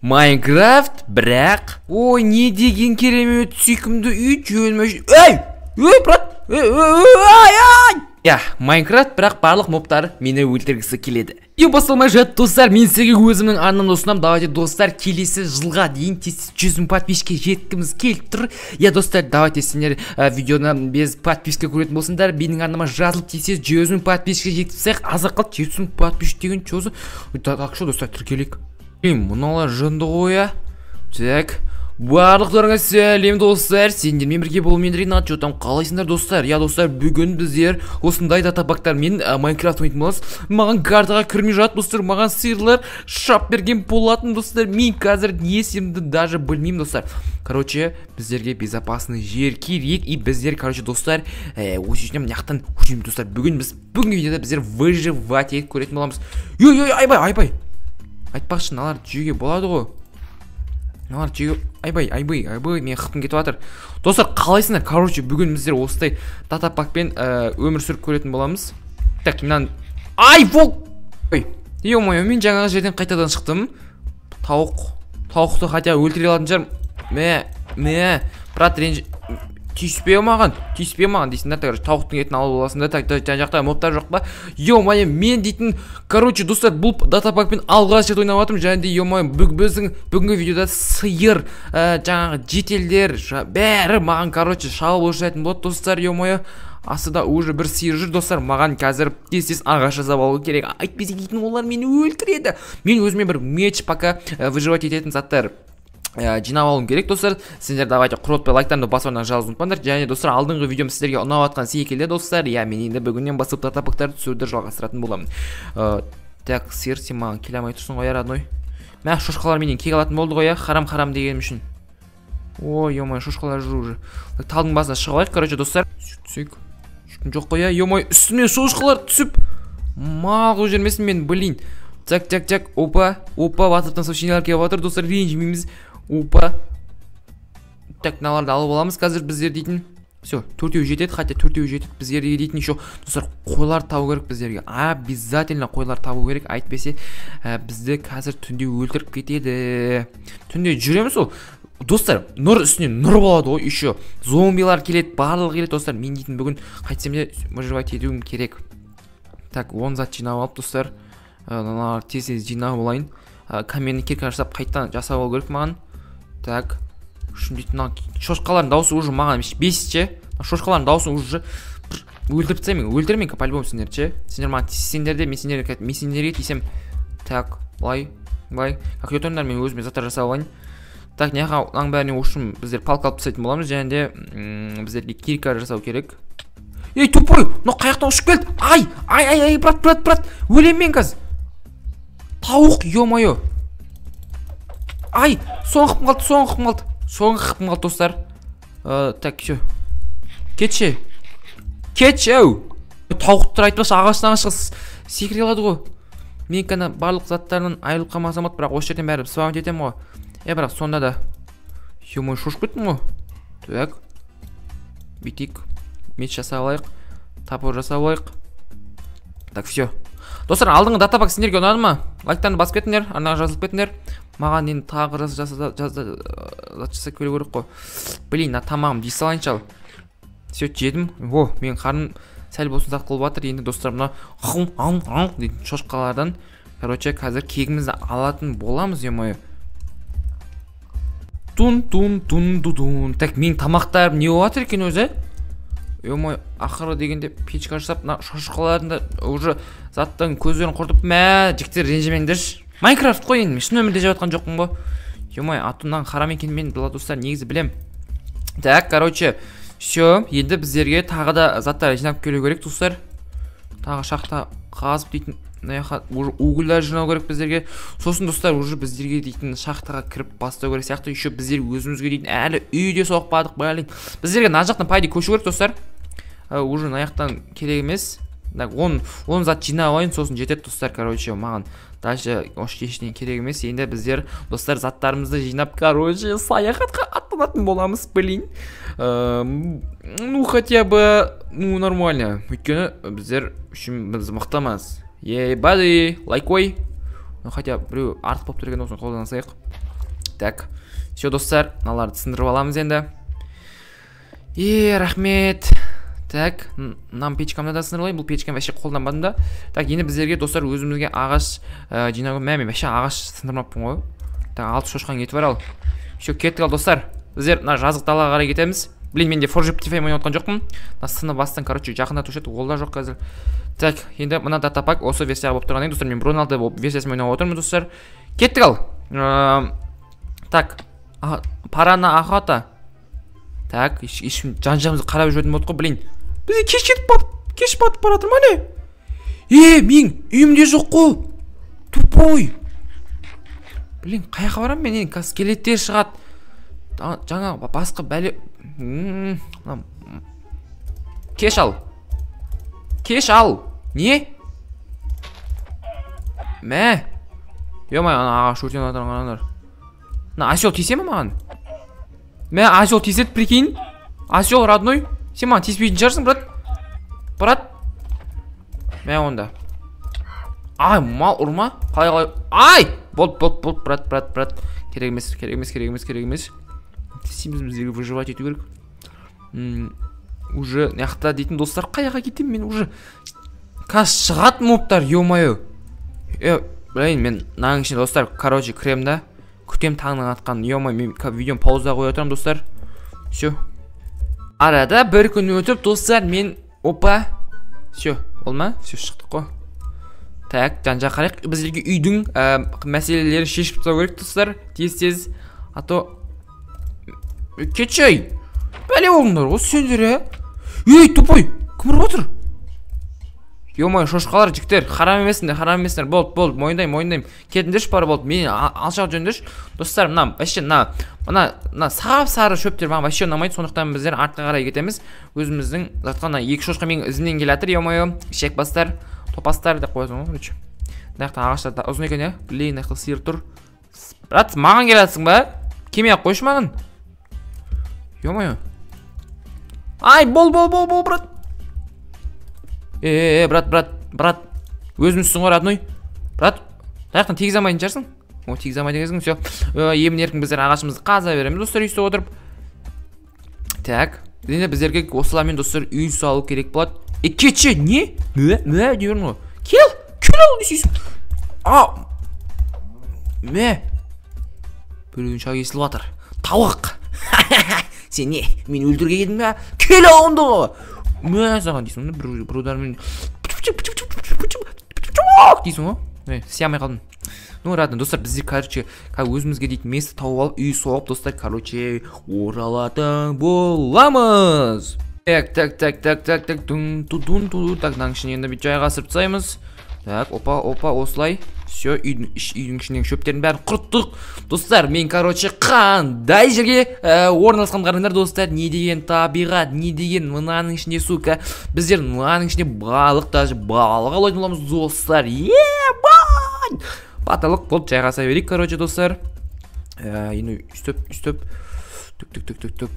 Майнкрафт, бірақ ой, не деген керемет сүйкімді үй жөнмеш. Ей, брат. Майнкрафт, бірақ барлық мобтар мені өлтіргісі келеді. Басылмай жат достар, мен сізге өзімнің арнамды ұсынамын. Давайте достар, келесі жылға дейін 100 000 подписчикке жеткіміз келіп тұр. Достар, давайте сендер видеоны без подписка көретін болсыңдар. Менің арнама жазылып тезсез 100 000 подписчикке жеткізсек, азаққа 700 000 подписчик деген чөзі. Так что достар, тіркелейік. Мыналар жынды қоя. Так, барлықтарыңа сәлем достар, сендермен бірге болумен Ринат Жотам. Қалайсыңдар достар? Достар, бүгін біздер осындай датабактармен Майнкрафт ойнайтын боламыз. Маған картаға кірмей жат достар, маған сыйлар шап берген болатын достар. Мен қазір не есемді даже білмеймін достар. Короче, біздерге безопасный жер керек, и біздер, достар, өшінем яқтан өшінем достар. Бүгінгі видеода біздер выживать етіп көретін боламыз. Айбай. Айтпақшы, налар жүйеге болады ғой. Налар жүйеге... Айбай, мен қыптым кетіп жатыр. Достар, қалайсыңдар? Бүгін біздер осыдай датапакпен өмір сүріп көретін боламыз. Так, мен... Волк! Мен жаңағы жерден қайтадан шықтым. Тауықты хотя өлтіре алатын жар. Брат, түйіспей маған дейсіңдер. Тауықтың етін алып оласында. Жан жақта мобтар жоқ па? Мен дейтін, достар, бұл датапакпен алғаш рет ойнап жатырмын. Және де біздің бүгінгі видеода сиыр, жаңағы жетелдер, бәрі маған шауып өршайтын болады достар. Астыда уже бір сиыр жүр достар. Маған қазір тез ағаш жасап алу керек. Айтпесе дейтін олар мені өлтіреді. Мен өзіме бір меч пока выживать ететін заттар жинап алуым керек достар. Сендер давайте құротпай лайктарды басуына жалғыз ұмытпаңдар. Және достар, алдыңғы видеом сіздерге ұнап атқан секілді достар. Мен енді бүгіннен басып датапактарды түсіруді жалғастыратын боламын. Так, сиыр, сен маған келе алмай тұрсың ғой, родной. Шошқалар менен кек алатын болды ғой, харам дегенім үшін. Шошқалар жүр уже. Талдың басына шығып алайық, достар. Түсік. Жоқ қой, үстіме шошқалар түсіп. Мал қой жермесін мен, блин. Так, опа, ватсаптан сообщениялар келіп жатыр, достар, ренжімейміз. Опа. Так, мыналарды алып аламыз қазір біздер дейтін. Все, 4-еу жетеді, хотя 4-еу жетеді біздерге дейтін. Еще, достар, қойлар табу керек біздерге. Обязательно қойлар табу керек. Айтпесе, бізді қазір түнде өлтіріп кетеді. Түнде жүреміз ол. Достар, нұр үстіне нұр болады ғой. Еще, зомбилар келеді, барлығы келеді, достар. Мен дейтін бүгін қайтсем де выживать етуім керек. Так, 10 зат жинап алып, достар. Тез жинап олайын. Каменный кирка жасап қайттан жасап алу керек маған. Так, шошқалардың дауысы уже маған бесіше. Шошқалардың дауысын уже өлтіріп тастаймын. Өлтірмейін по-любому сендер, сендер маған тиіссеңдер, мен сендерге тиісем. Так, былай. Как етіңдер, мен өзіме заттар жасап алайын. Так, неғаң бәріне ұшым біздер палка алып тастайтын боламыз. Және де біздерге кирка жасау керек. Тупой, қаяқтан ұшып келді. Брат, өлем мен қазір. Тауық, ё-моё. Соңғы қыпым қалды, достар. Так, все. Кетші. Тауықтар айтпашы, ағаштан секіре алады ғой. Мен кәні барлық заттарынан айырылып қалмасам, бірақ осы жерден бәрі спамт етем ғой. Бірақ сонда да. Ё-моё, шошып кеттім ғой. Так. Бүйтейік. Меч жасап алайық. Топор жасап алайық. Так, все. Достар, алдыңғы датабак сендерге ұнады ма? Лайктарды басып кетіңдер, арнаға жазылып кетіңдер. Маған енді тағы жасап көру керек қой. Блин, тамағым дей салайыншы ал. Все, жедім. Мен қарным сәл болсын сақ қылып жатыр. Енді достар, мына дейтін шошқалардан қазір кегімізді алатын боламыз, ё-моё. Тун. Так, мен тамақтарым не болып жатыр екен өзі? Ё-моё, ақыры дегенде печка жасап, шошқаларында уже заттың көздерін құртып, жіктер ренжімеңдерші. Майнкрафт қой енді, шын өмірде жеп жатқан жоқпын ғой. Ё-моё, атымнан харам екен мен достар негізі білем. Так, все, енді біздерге тағы да заттар жинап келу керек, достар. Тағы шақта қазып дейтін, уже угілдар жинау керек біздерге. Сосын достар, уже біздерге дейтін шақтаға кіріп бастау керек сияқты. Еще біздер өзімізге дейтін әлі үйде соқпадық, блин. Біздерге мына жақтан пайда көшу керек, достар. Уже наяқтан керек емес. 10 зат жинап алайын, сосын жетеді, достар. Маған дальше осы кешінен керек емес. Енді біздер, достар, заттарымызды жинап, саяхатқа аттанатын боламыз, блин. Хотя бы, нормально. Өйткені біздер үшін біз мықтамыз. Ебады, лайк қой. Хотя біреу артық болып тұрген осыны қолданысайық. Так. Все, достар, мыналарды сындырып аламыз енді. Рахмет. Так, мына печкамды да сындырып алайын. Бұл печканы вообще қолданбадым да. Так, енді біздерге достар өзімізге ағаш жинауға мен вообще ағаш сындырмаппын ғой. Так, 6 шошқан кетіп бар ал. Все, кеттік ал достар. Біздер мына жазық далаға қарай кетеміз. Блин, менде Forge Optifine ойнап отқан жоқпын. Сыны бастан, короче, жақындатушы еді, ол да жоқ қазір. Так, енді мына датапак осы версияға болып тұрғаннан кейін, достар, мен Бруналды версиясын ойнап отырмын, достар. Кеттік ал. Так, парана охота. Так, ешкім жан-жағымызды қарап жүретін болды ғой, блин. Бізде кеш батып бара жатыр ма не? Мен үйімде жоқ қой. Тупой. Блин, қаяққа барам мен, қазір скелеттер шығады. Жаңа басқа бәле. Кеш ал. Не? Мә. Ё-май, ана ағаш өртен атырғандар. На осел тисе ме маған? Мә, осел тисет, прикинь. Осел родной. Сен маған тиспейтін шығарсың, брат. Мә онда. Ай, мал ұрма. Қалай. Ай! Болды, брат. Керек емес. Тисеміз біздерге выживать ету керек. Уже яқта дейтін достар, қаяға кетем мен уже. Қаз шығат мобтар, ё-майо. Блин, мен наң ішіне достар, короче, крем да. Күтем таңның атқан, ё-май, мен видеоны пауза қоя отырам, достар. Все. Арада бір күн өтіп, достар, мен опа. Все, ол ма? Все, шықтық қой. Так, жан-жа қарайық. Біздерге үйдің мәселелерін шешіп тастау керек, достар. Тез. А то кетшай. Бәле олыңдар ғой сендер, тупой. Кім ұрып отыр? Ё-май, шошқалар, жіктер, харам емесіңдер. Болды, мойындайым. Кетіндерші бары болды. Мені алшақ жөндерші. Достар, мына сағап сары шөптер маған вообще ұнамайды. Сондықтан біздер артқа қарай кетеміз. Өзіміздің жатқанда екі шошқа мен ізімнен келатыр, ё-май, шек бастар, топастар деп қоясың ғой, короче. Даяқтан ағаштар ұзын екен, блин, даяқта сиыр тұр. Брат, маған келатсың ба? Кеме қойшы маған. Ё-май. Ай, бол, брат. Брат. Өзімізсің ғой, родной. Брат, даяқтан тегіз амайын жарсың? Тегіз амайын кезің, все. Емін еркін біздер ағашымызды қаза береміз, достар, үйсі отырып. Так, енді біздерге осылармен, достар, үй салу керек болады. Кетші, не? Мә, деймін ғой. Кел ал, не сүйсің? Мә. Бөлігін шағы есіліп атыр. Тауық. Сен не, мен өлтірге едім бе? Кел ал онды ғой. Мә, саған дейсің, бір удармен дейсің ғой. Сиямай қалдым. Радын, достар, біздер, короче, өзімізге дейтін месті тауып алып, үй соғып, достар, короче, оралатын боламыз. Так, наң ішіне енді бет жайға асырып тастаймыз. Так, опа, осылай. Все, үйдің ішіндегі шөптерін бәрін құрттық. Достар, мен, короче, қандай жерге орналасқан қарыңдар, достар. Не деген табиғат, не деген мынаның ішінде сука. Біздер мынаның ішінде балық, даже балық алайын боламыз, достар. Бай! Баталық болып жайғаса берейік, короче, достар. Енді үстіп. Түк.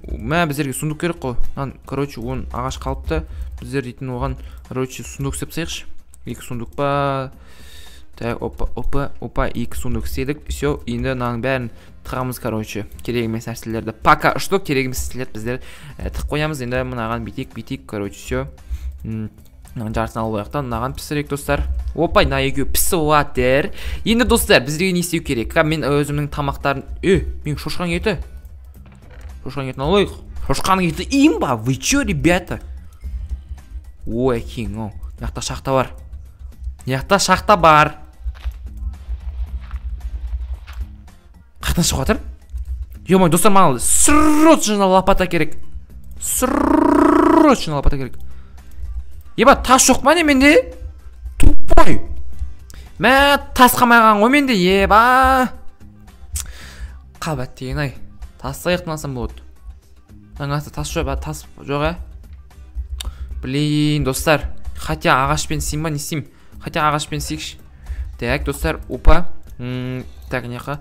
Мә, біздерге сундук керек қой. Короче, оның ағаш қалыпты. Біздер дейтін оған, короче, сундук істеп сайықшы. 2 сундук па. Так, опа, 2 сундук істедік. Все, енді наның бәрін тығамыз, короче. Керек емес нәрселерді. Пока что керек емес нәрселерді біздер тық қоямыз. Енді мынаған битек, короче, все. Мынаған жартысын алып аяқтан, мынаған пісірек, достар. Опа, на екеу пісіп жатыр. Енді, достар, біздерге не істеу керек? Мен өзімнің тамақтарын... мен шошқан еті. Шошқан етін алайық. Шошқаның еті имба. Вы чё, ребята? Ой, кең, оу. Яқта шақта бар. Қақтан шығып жатыр? Ё-май, достар, маған срочно лопата керек. Еба, тас жоқ па не менде? Тупой. Мә, тас қамайған ғой менде, еба. Қабат деген ай. Тасты аяқтан болады. Таңасы тас жоқ, Блин, достар. Хотя ағашпен сим ба, не сим? Хотя ағашпен сикш. Так, достар, опа. Так, неқа.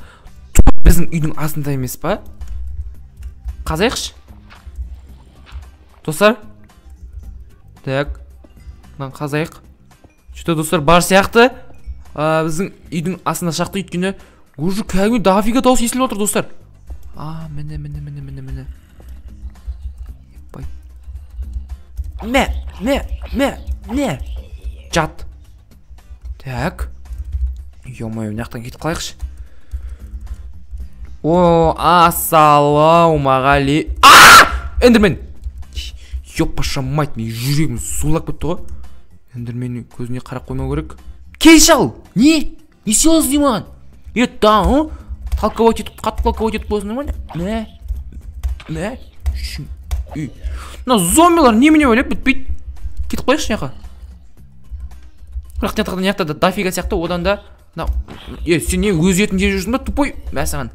Біздің үйдің астында емес па? Қазайықш. Достар. Так. Қазайық. Что-то, достар, бар сияқты. Біздің үйдің астында шақты үйткені Уже кәдімгі дофига дауыс естіліп отыр достар. Міне. Мә. Жат. Так. Ё-моё, мынаяқтан кетіп қалайықшы. Ассалаумағалейкум. Эндермен. Ёпаша мать, мен жүрегім сулап кетті ғой. Эндерменнің көзіне қарап қоймау керек. Келші ал. Не сез деймін? Да, толковать етіп, қатты толковать етіп болсын деймін. Мә. Мына зомбилар немене ойлап бітпейді. Кетіп қойықшы яқа. Бірақ неқтақта дофига сияқты, одан да сен не өз етін жеп жүрсің ба, тупой? Мәсіған.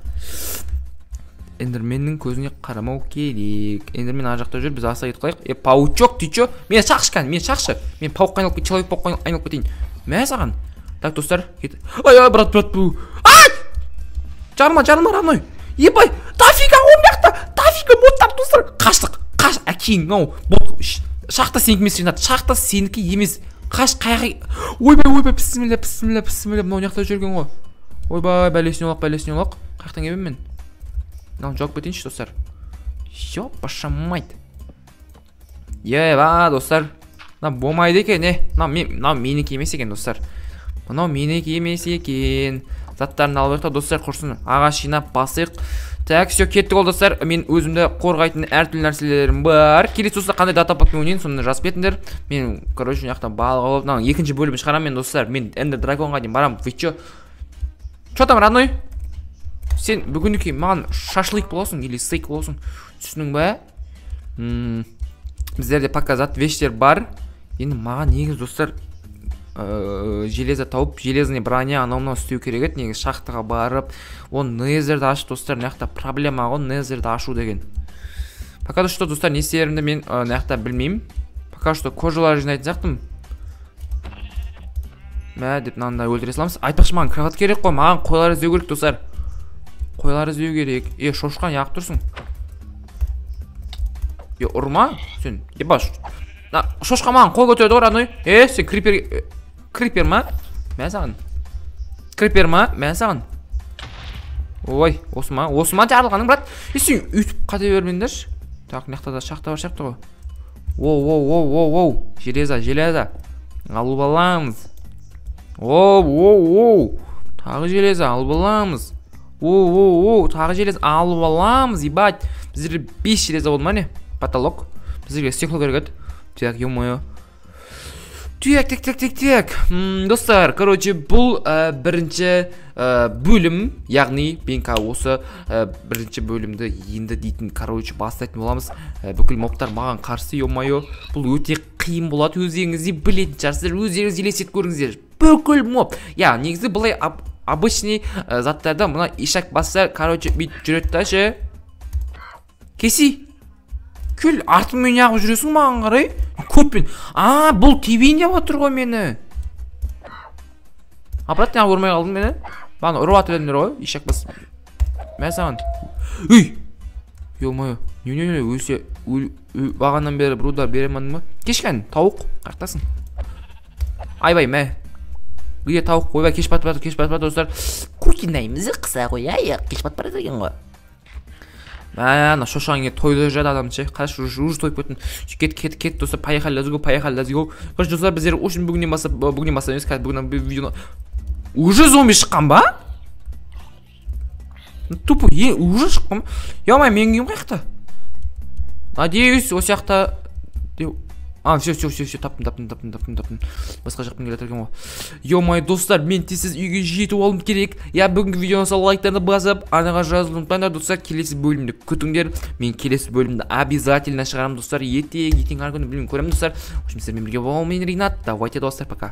Эндерменнің көзіне қарамау керек. Эндермен ар жақта жүр, біз аса кетіп қойық. Паучок, ты чё? Мен шақшы. Мен пауыққа айналып кет, человек пауыққа айналып кетейін. Мәсіған. Так, достар, кет. Брат, бұл. Жарма, родной. Ебай, дофига оңбақта. Дофига моттар, достар. Қаштық. Әкең, шақта сенікі емес, Ренат. Шақта сенікі емес. Қаш қайғы. Ойбай, пісмілі. Мынау неқта жүрген ғой. Ойбай, бәлесіне олақ. Қаяқтан кебем мен? Мынау жауап кетейінші, достар. Ёпаша мать. Достар. Болмайды екен, Мынау менікі емес екен, достар. Заттарын алып еқта, достар, құрсын. Ағаш жинап басық. Так, все, кеттік ол, достар. Мен өзімді қорғайтын әртүрлі нәрселерім бар. Келесі достар, қандай датапакпен ойнайын, соны жазып кетіңдер. Мен, короче, жақтан балық алып, екінші бөлімін шығарам мен, достар. Мен Эндер Драконға дейін барам. Вы чё? Чё там, родной? Сен бүгінгі маған шашлык боласың или стейк боласың? Түсінің бә? Біздерде пока зат вештер бар. Енді маған негіз, достар, железа тауып, железный броня анау істеу керек еді. Негіз шахтаға барып, оны незерді ашу, достар, наяқта проблема ғой, незерді ашу деген. Пока что, достар, не істерімді мен наяқта білмеймін. Пока что кожалар жинайтын сияқтым. Деп мынандай өлтіре саламыз. Айтпақшы, маған кроват керек қой, маған қойлар іздеу керек, достар. Қойлар іздеу керек. Шошқан яқып тұрсың. Ұрма? Сен, ебаш. Шошқа маған қол көтерді ғой, родной. Сен крипер ма? Мен саған. Крипер ма? Мен саған. Ой, осы ма жарылғаның, брат. Сен үйтіп қате бермендерші. Так, наяқта да шақта бар сияқты ғой. Оу. Железа. Алып аламыз. Оу. Тағы железа алып аламыз. Оу. Тағы железа алып аламыз, ебать. Біздерде 5 железа болды ма не? Потолок. Біздерге стекло керек еді. Так, ё-моё. Так. Достар, короче, бұл бірінші бөлім, яғни бенка осы бірінші бөлімді енді дейтін, короче, бастайтын боламыз. Бүкіл мобтар маған қарсы, ё-моё. Бұл өте қиын болады, өздеріңізде білетін шығарсыздар, өздеріңіз елестетіп көріңіздер. Бүкіл моб. Негізі бұлай обычный заттарда мына ишак басса, короче, бүйтіп жүреді да ше. Кеси. Күл, артымен яғып жүресің маған қарай? Көтпен. Бұл тебейін деп отыр ғой мені. Брат, яғы ұрмай қалдың мені. Баған ұрып атыр едіңдер ғой, ишак бас. Мен саған. Ё-моё. Не, өсе. Бағаннан бері бір удар беремадың ба? Кешкен, тауық. Қақтасың. Айбай, мә. Где тауық? Ойбай, кеш батып батыр, достар. Куркинаймызы қыса ғой, кеш батып батыр екен ғой. Шошаңе тойды жады адамды ше. Қаш уже тойып көттін. Кет, достар, поехали, let's go. Қаш, достар, біздер үшін бүгінен бастап емес, бүгінен видеоны... Уже зомби шыққан ба? Тупо, уже шыққан ба? Ё-май, мен күйім қаяқта? Надеюсь, осы яқта... Все, таптым. Басқа жақпен келе тұрген ғой. Ё-май, достар, мен тезсіз үйге жетіп алым керек. Бүгінгі видеоны сол лайктарды басып, арнаға жазылып ұмытпаңдар, достар, келесі бөлімді күтіңдер. Мен келесі бөлімді обязательно шығарамын, достар. Ертең ар күні білмеймін, көремін, достар. Мен бірге болғанмен Ренат. Давайте, достар, пока.